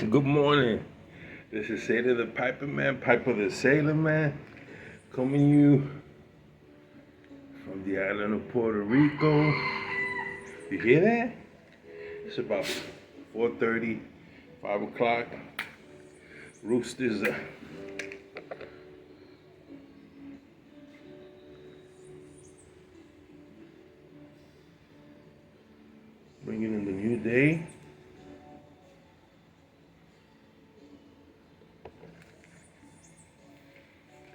Good morning. This is Sailor the Piper Man, Piper the Sailor Man, coming you from the island of Puerto Rico. You hear that? It's about 4:30, 5 o'clock. Roosters are bringing in the new day.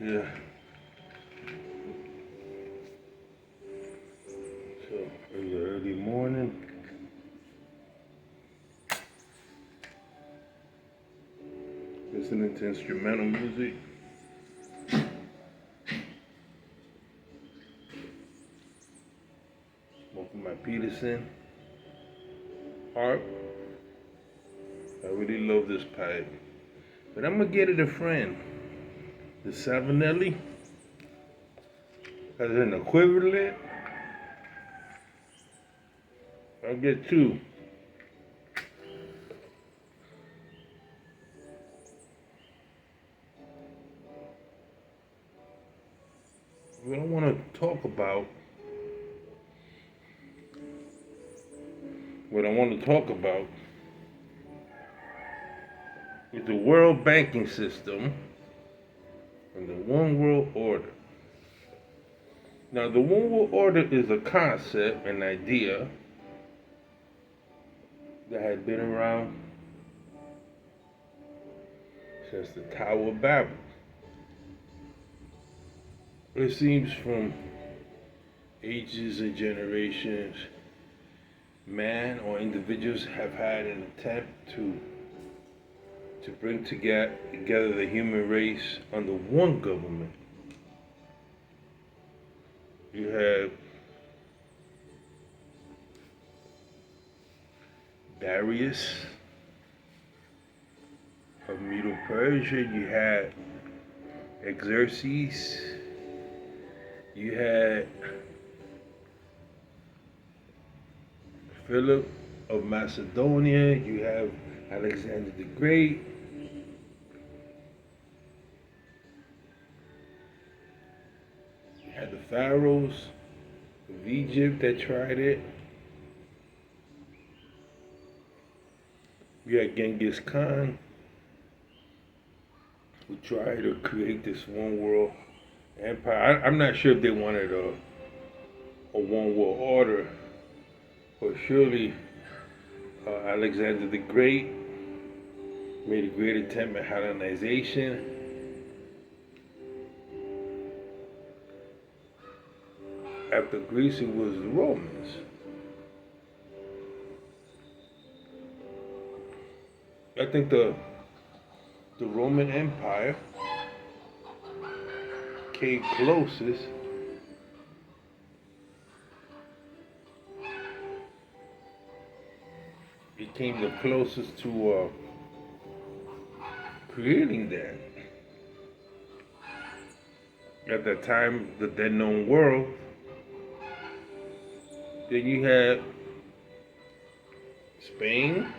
Yeah. So it's early morning. Listening to instrumental music. Smoking my Peterson harp. I really love this pipe. But I'm gonna get it a friend. The Savinelli as an equivalent. I'll get two. What I want to talk about, what I want to talk about is the world banking system and the one world order. Now, the one world order is a concept, an idea that has been around since the Tower of Babel. It seems from ages and generations, man or individuals have had an attempt to bring together the human race under one government. You have Darius of Middle Persia, you had Xerxes, you had Philip of Macedonia, you have Alexander the Great, you had the pharaohs of Egypt that tried it, you had Genghis Khan who tried to create this one world empire. I'm not sure if they wanted a one world order, but surely Alexander the Great made a great attempt at Hellenization. After Greece, it was the Romans. I think the Roman Empire came closest became the closest to creating that. At that time, the then known world. Then you had Spain,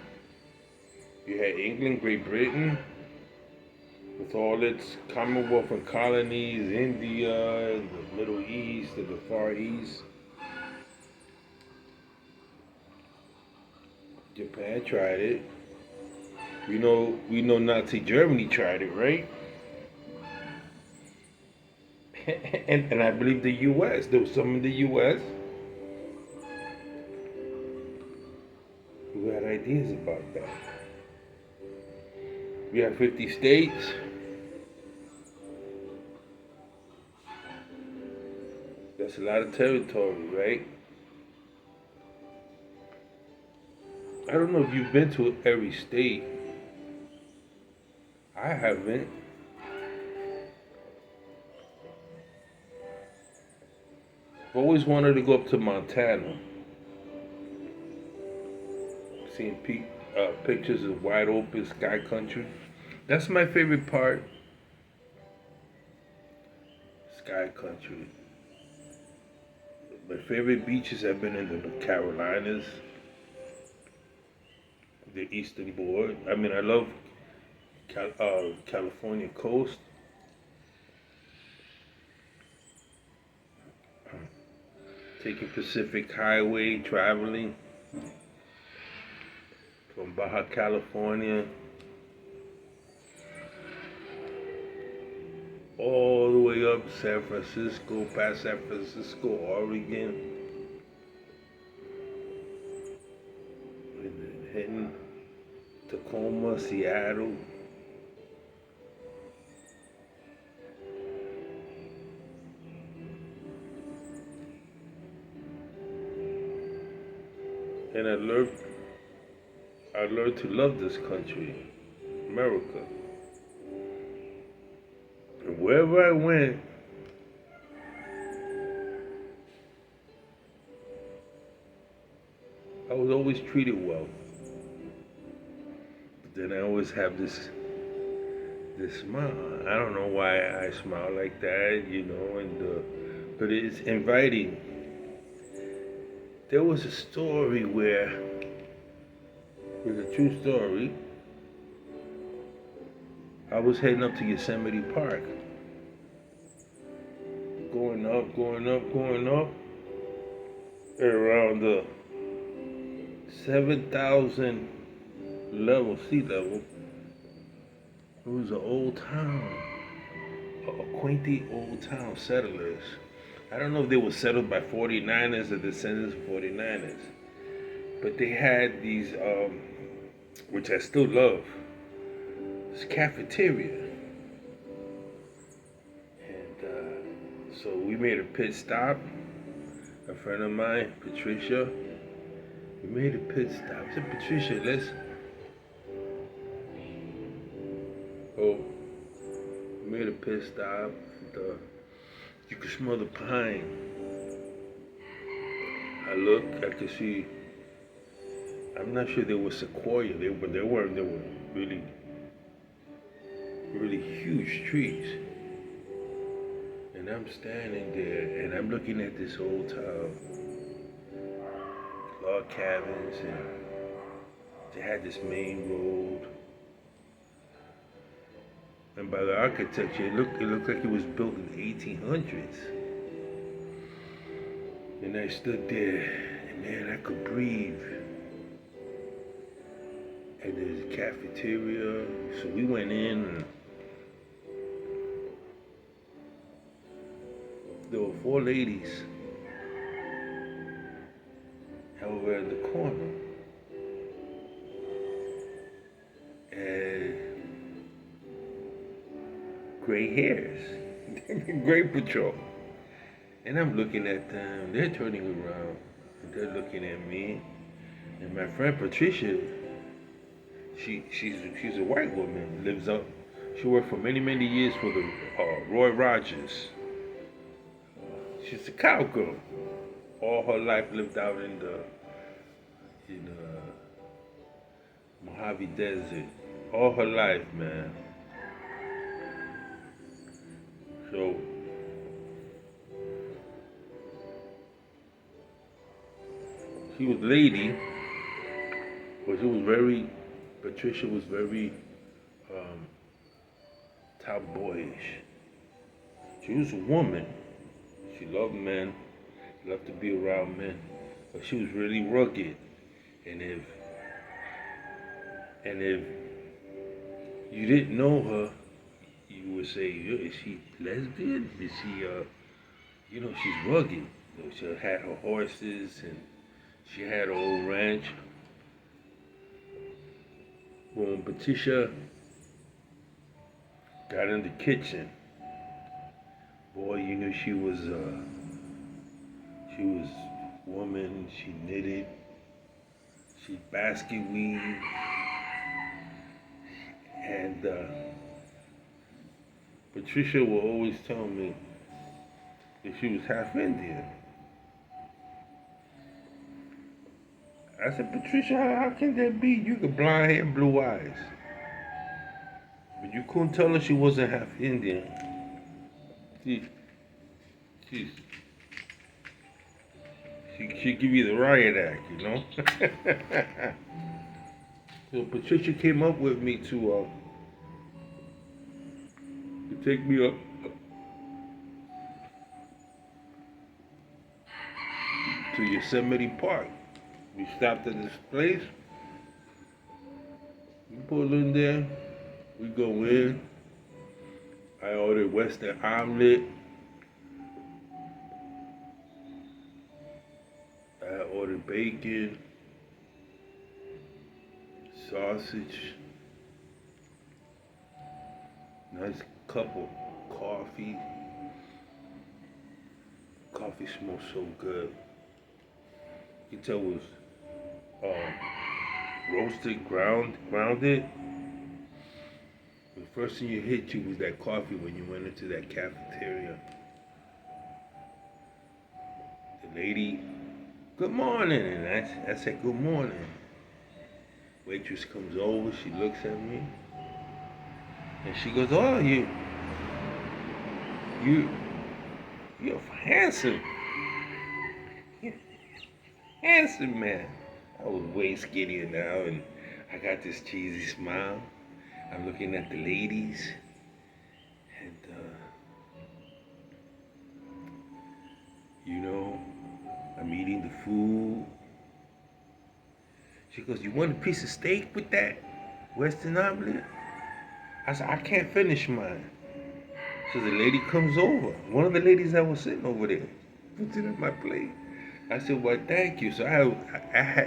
you had England, Great Britain, with all its Commonwealth and colonies, India, the Middle East, and the Far East. Japan tried it. We know Nazi Germany tried it, right? and I believe the U.S. There was some in the U.S. who had ideas about that. We have 50 states. That's a lot of territory, right? I don't know if you've been to every state. I haven't. I've always wanted to go up to Montana. Seeing pictures of wide open sky country. That's my favorite part. Sky country. My favorite beaches have been in the Carolinas, the eastern board. I mean, I love California coast. Taking Pacific Highway, traveling from Baja California all the way up San Francisco, past San Francisco, Oregon, and then heading Tacoma, Seattle. And I learned to love this country, America. And wherever I went, I was always treated well. But then I always have this smile. I don't know why I smile like that, but it's inviting. There was a story where it's a true story. I was heading up to Yosemite Park. Going up, going up, going up. At around the 7,000 level, sea level. It was an old town. A quainty old town, settlers. I don't know if they were settled by 49ers or descendants of 49ers. But they had these, which I still love, this cafeteria. And so we made a pit stop. A friend of mine, Patricia, we made a pit stop. I said, Patricia, we made a pit stop. You could smell the pine. I looked, I could see, I'm not sure they were sequoia, they were really, really huge trees. And I'm standing there and I'm looking at this old town, log cabins, and they had this main road. And by the architecture, it looked like it was built in the 1800s. And I stood there, and man, I could breathe. And there's a cafeteria, so we went in, and there were 4 ladies over in the corner. And gray hairs, gray patrol. And I'm looking at them, they're turning around, and they're looking at me. And my friend Patricia, she's a white woman, she worked for many years for the Roy Rogers. She's a cowgirl. All her life lived out in the Mojave Desert. All her life, man. So she was lady, but Patricia was very tomboyish. She was a woman. She loved men, loved to be around men, but she was really rugged. And if you didn't know her, you would say, is she lesbian? Is she, she's rugged. She had her horses and she had her old ranch. When Patricia got in the kitchen, boy, you knew she was woman. She knitted, she basket weaved, and Patricia will always tell me that she was half Indian. I said, Patricia, how can that be? You got blonde hair and blue eyes. But you couldn't tell her she wasn't half Indian. She'd give you the riot act, So Patricia came up with me to take me up to Yosemite Park. We stopped at this place. We pull in there. We go in. I ordered Western omelet. I ordered bacon, sausage, nice cup of coffee. Coffee smells so good. You can tell it was roasted, grounded. The first thing you hit you was that coffee when you went into that cafeteria. The lady, good morning, and I said good morning. Waitress comes over, she looks at me, and she goes, "Oh, you're handsome, handsome man." I was way skinnier now, and I got this cheesy smile. I'm looking at the ladies, and I'm eating the food. She goes, "You want a piece of steak with that Western omelet?" I said, "I can't finish mine." So the lady comes over. One of the ladies that was sitting over there puts it on my plate. I said, "Well, thank you." So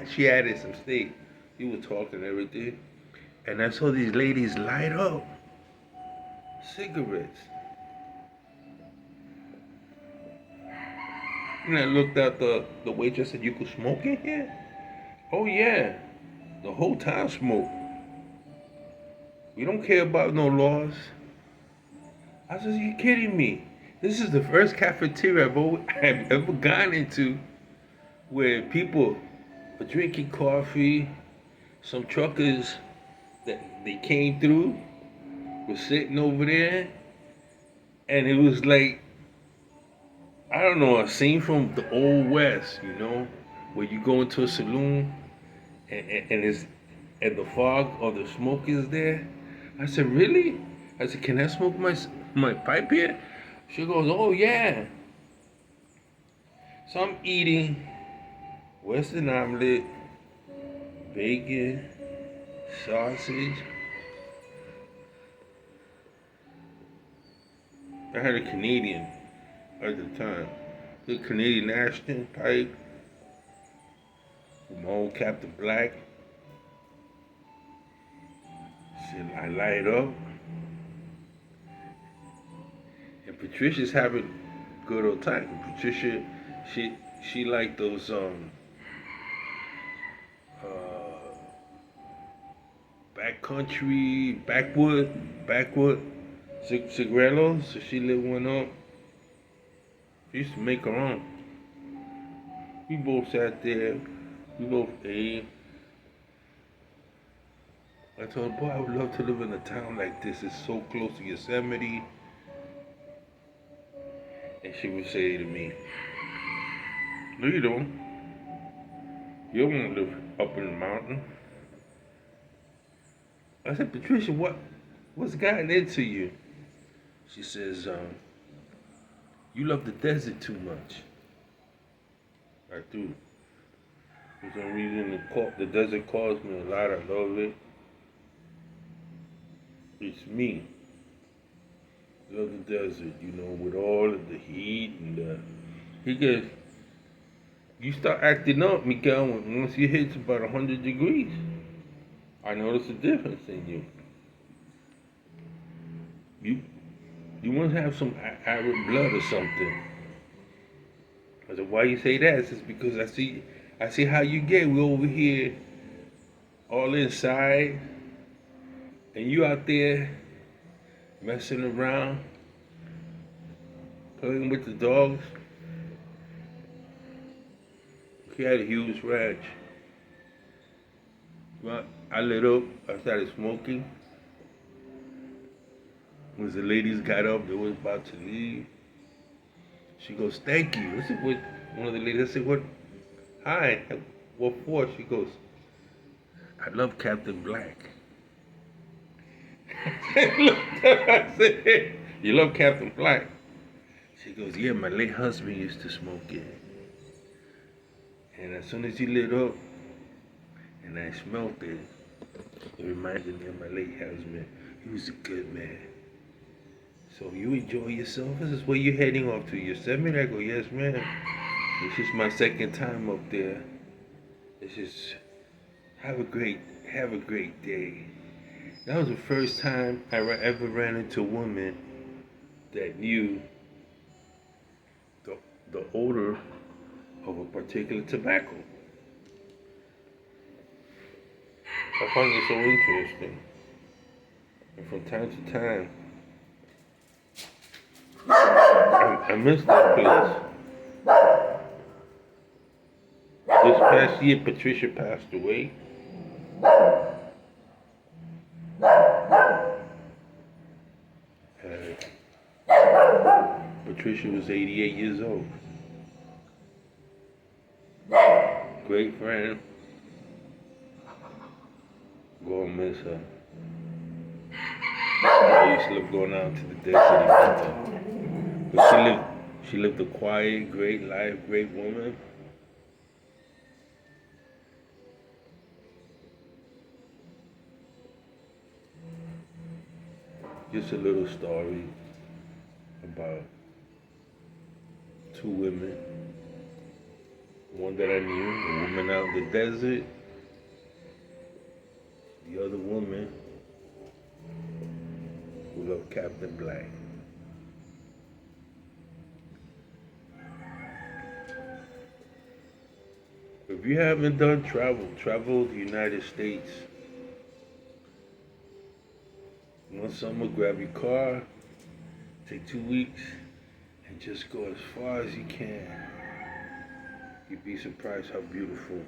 she added some steak. We were talking and everything. And I saw these ladies light up cigarettes. And I looked at the waitress and said, "You could smoke in here?" "Oh, yeah. The whole town smoke. We don't care about no laws." I said, "You kidding me? This is the first cafeteria I've ever gone into where people are drinking coffee. Some truckers that they came through were sitting over there, and it was like, I don't know, a scene from the old West, where you go into a saloon and it's and the fog or the smoke is there. I said, "Really?" I said, "Can I smoke my pipe here?" She goes, "Oh yeah." So I'm eating Western omelet, bacon, sausage. I had a Canadian at the time. The Canadian Ashton pipe from old Captain Black. Said I light up. And Patricia's having a good old time. Patricia, she liked those backwood cigarillos. So she lit one up. She used to make her own. We both sat there. We both ate. I told her, "Boy, I would love to live in a town like this. It's so close to Yosemite." And she would say to me, "No, you don't. You don't want to live up in the mountain." I said, "Patricia, what's gotten into you?" She says, "You love the desert too much." I do. For some reason, the desert calls me a lot. I love it. It's me. Love the desert, with all of the heat he gets. You start acting up, Miguel, once you hit about 100 degrees. I notice a difference in you. You must have some Arab blood or something. I said, "Why you say that?" It's just because I see how you get. We over here all inside, and you out there messing around, playing with the dogs. He had a huge ranch. Well, I lit up. I started smoking. When the ladies got up, they was about to leave. She goes, "Thank you." I said, "What?" One of the ladies, I said, "What? Hi. What for?" She goes, I love Captain Black. I said, you love Captain Black? She goes, yeah, my late husband used to smoke it. And as soon as he lit up and I smelled it, it reminded me of my late husband. He was a good man. So you enjoy yourself? This is where you're heading off to Yosemite? I go, yes, ma'am. This is my second time up there. This is, have a great day. That was the first time I ever ran into a woman that knew the odor of a particular tobacco. I find it so interesting. And from time to time, I miss that place. This past year, Patricia passed away. Patricia was 88 years old. Great friend. Gonna miss her. I used to love going out to the desert and But she lived a quiet, great life, great woman. Just a little story about two women. One that I knew, a woman out in the desert. The other woman who loved Captain Black. If you haven't done travel the United States. One summer, grab your car, take 2 weeks, and just go as far as you can. You'd be surprised how beautiful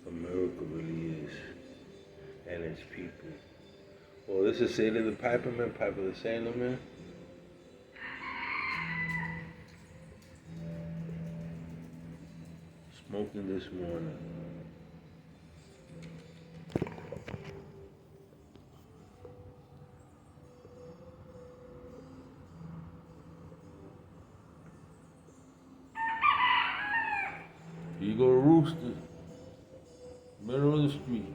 America really is, and its people. Well, this is Sailor the Piperman, Piper the Sailorman. Smoking this morning. You go to Rooster, middle of the street.